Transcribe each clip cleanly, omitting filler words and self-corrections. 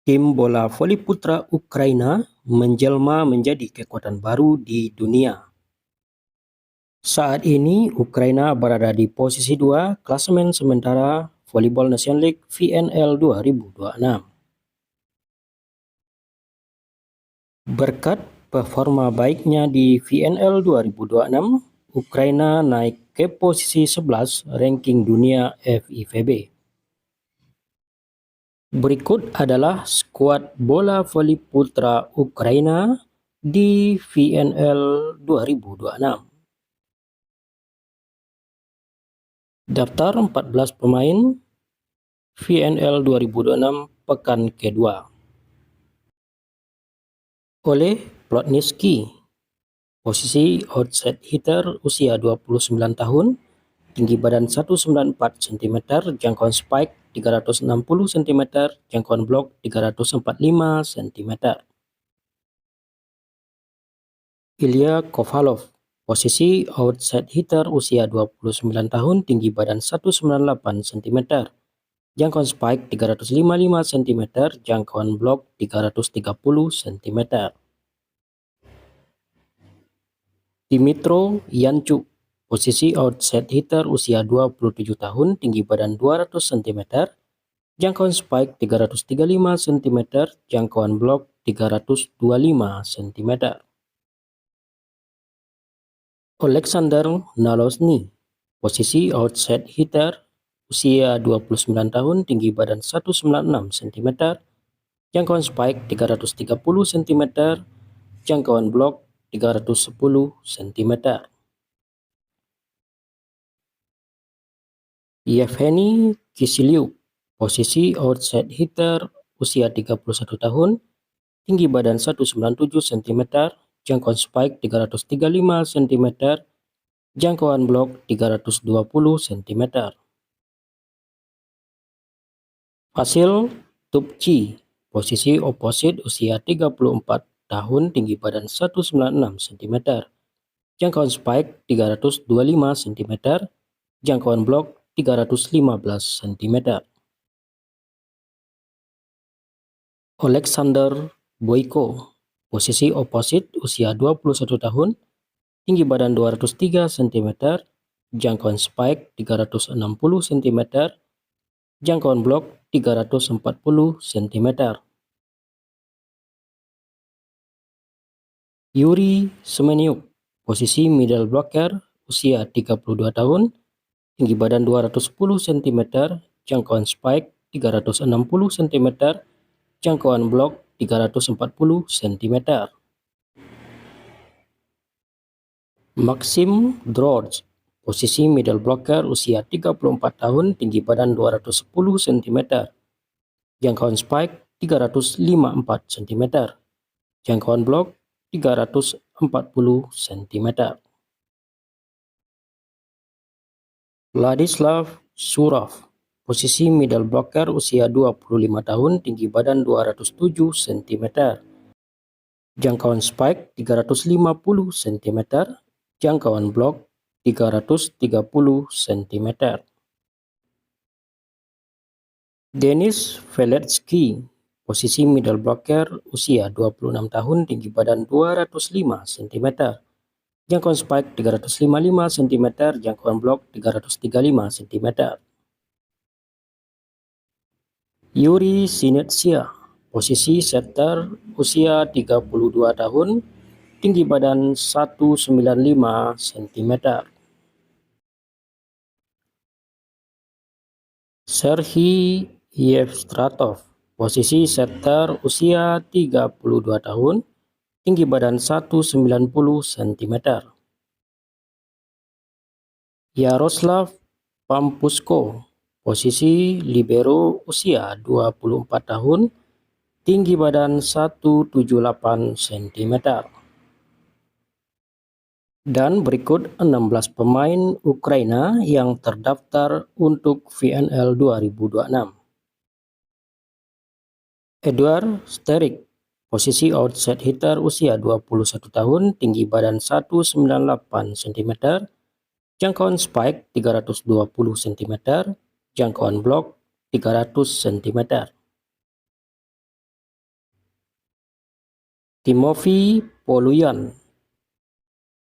Tim bola voli putra Ukraina menjelma menjadi kekuatan baru di dunia. Saat ini, Ukraina berada di posisi 2 klasemen sementara Volleyball Nation League VNL 2026. Berkat performa baiknya di VNL 2026, Ukraina naik ke posisi 11 ranking dunia FIVB. Berikut adalah skuad bola voli putra Ukraina di VNL 2026. Daftar 14 pemain VNL 2026 pekan kedua. Oleh Plotnitsky, posisi outside hitter usia 29 tahun, tinggi badan 194 cm, jangkauan spike 360 cm, jangkauan blok 345 cm. Ilya Kovalov, posisi outside hitter usia 29 tahun, tinggi badan 198 cm, jangkauan spike 355 cm, jangkauan blok 330 cm. Dimitro Yanchuk, posisi outside hitter usia 27 tahun, tinggi badan 200 cm, jangkauan spike 335 cm, jangkauan blok 325 cm. Alexander Nalosny, posisi outside hitter usia 29 tahun, tinggi badan 196 cm, jangkauan spike 330 cm, jangkauan blok 310 cm. Yevgeny Kiselyuk, posisi outside hitter usia 31 tahun, tinggi badan 197 cm, jangkauan spike 335 cm, jangkauan blok 320 cm. Vasil Tupci, posisi opposite usia 34 tahun, tinggi badan 196 cm, jangkauan spike 325 cm, jangkauan blok 315 cm. Alexander Boyko, posisi opposite usia 21 tahun, tinggi badan 203 cm, jangkauan spike 360 cm, jangkauan blok 340 cm. Yuri Semeniuk, posisi middle blocker usia 32 tahun, tinggi badan 210 cm, jangkauan spike 360 cm, jangkauan blok 340 cm. Maxim Drozd, posisi middle blocker usia 34 tahun, tinggi badan 210 cm, jangkauan spike 354 cm, jangkauan blok 340 cm. Vladislav Surov, posisi middle blocker usia 25 tahun, tinggi badan 207 cm, jangkauan spike 350 cm, jangkauan blok 330 cm. Denis Veletsky, posisi middle blocker usia 26 tahun, tinggi badan 205 cm, jangkauan spike 355 cm, jangkauan blok 335 cm. Yuri Sinetsia, posisi setter usia 32 tahun, tinggi badan 195 cm. Serhiy Yevstratov, posisi setter usia 32 tahun, tinggi badan 190 cm. Yaroslav Pampusko, posisi libero usia 24 tahun, tinggi badan 178 cm. Dan berikut 16 pemain Ukraina yang terdaftar untuk VNL 2026. Eduard Sterik, posisi outside hitter usia 21 tahun, tinggi badan 198 cm, jangkauan spike 320 cm, jangkauan blok 300 cm. Timofey Poluyan,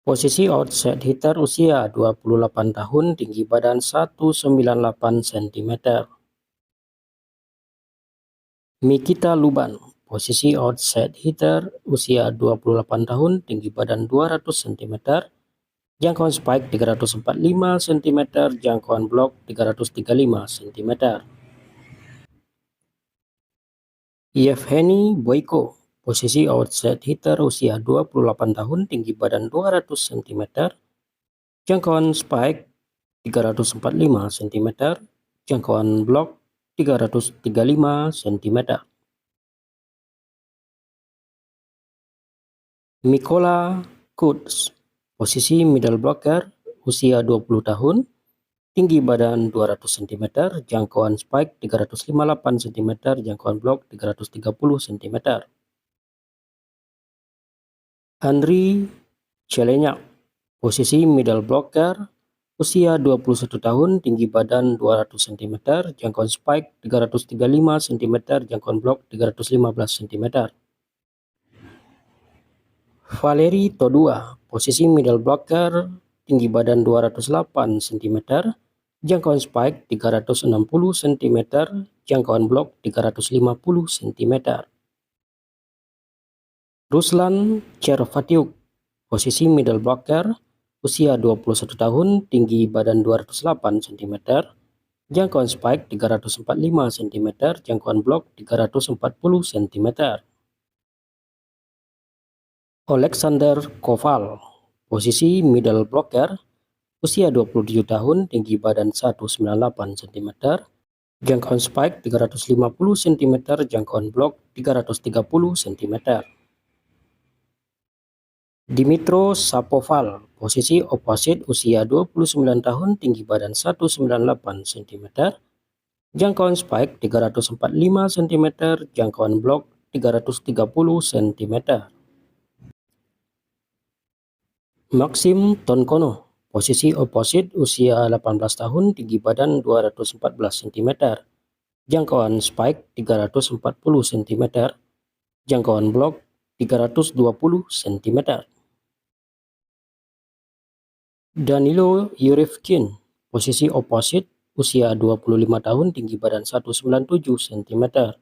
posisi outside hitter, usia 28 tahun, tinggi badan 198 cm. Mikita Luban, posisi outside hitter, usia 28 tahun, tinggi badan 200 cm, jangkauan spike 345 cm, jangkauan blok 335 cm. Yevgeny Boyko, posisi outside hitter, usia 28 tahun, tinggi badan 200 cm, jangkauan spike 345 cm, jangkauan blok 335 cm. Mykola Kuds, posisi middle blocker, usia 20 tahun, tinggi badan 200 cm, jangkauan spike 358 cm, jangkauan blok 330 cm. Andriy Celenyak, posisi middle blocker, usia 21 tahun, tinggi badan 200 cm, jangkauan spike 335 cm, jangkauan blok 315 cm. Valeri Todua, posisi middle blocker, tinggi badan 208 cm, jangkauan spike 360 cm, jangkauan blok 350 cm. Ruslan Chervatiuk, posisi middle blocker, usia 21 tahun, tinggi badan 208 cm, jangkauan spike 345 cm, jangkauan blok 340 cm. Alexander Koval, posisi middle blocker, usia 27 tahun, tinggi badan 198 cm, jangkauan spike 350 cm, jangkauan blok 330 cm. Dimitro Shapoval, posisi opposite, usia 29 tahun, tinggi badan 198 cm, jangkauan spike 345 cm, jangkauan blok 330 cm. Maxim Tonkono, posisi opposite, usia 18 tahun, tinggi badan 214 cm, jangkauan spike 340 cm, jangkauan blok 320 cm. Danilo Yurevkin, posisi opposite, usia 25 tahun, tinggi badan 197 cm,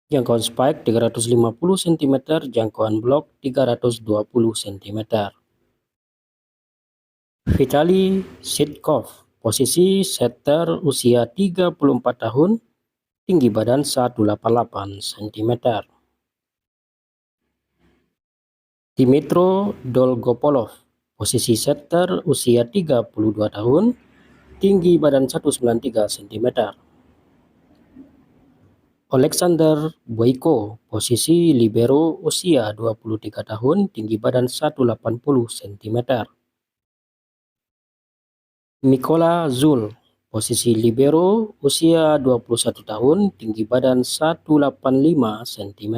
jangkauan spike 350 cm, jangkauan blok 320 cm. Vitali Sitkov, posisi setter, usia 34 tahun, tinggi badan 188 cm. Dimitro Dolgopolov, posisi setter, usia 32 tahun, tinggi badan 193 cm. Alexander Boyko, posisi libero, usia 23 tahun, tinggi badan 180 cm. Mykola Zul, posisi libero, usia 21 tahun, tinggi badan 185 cm.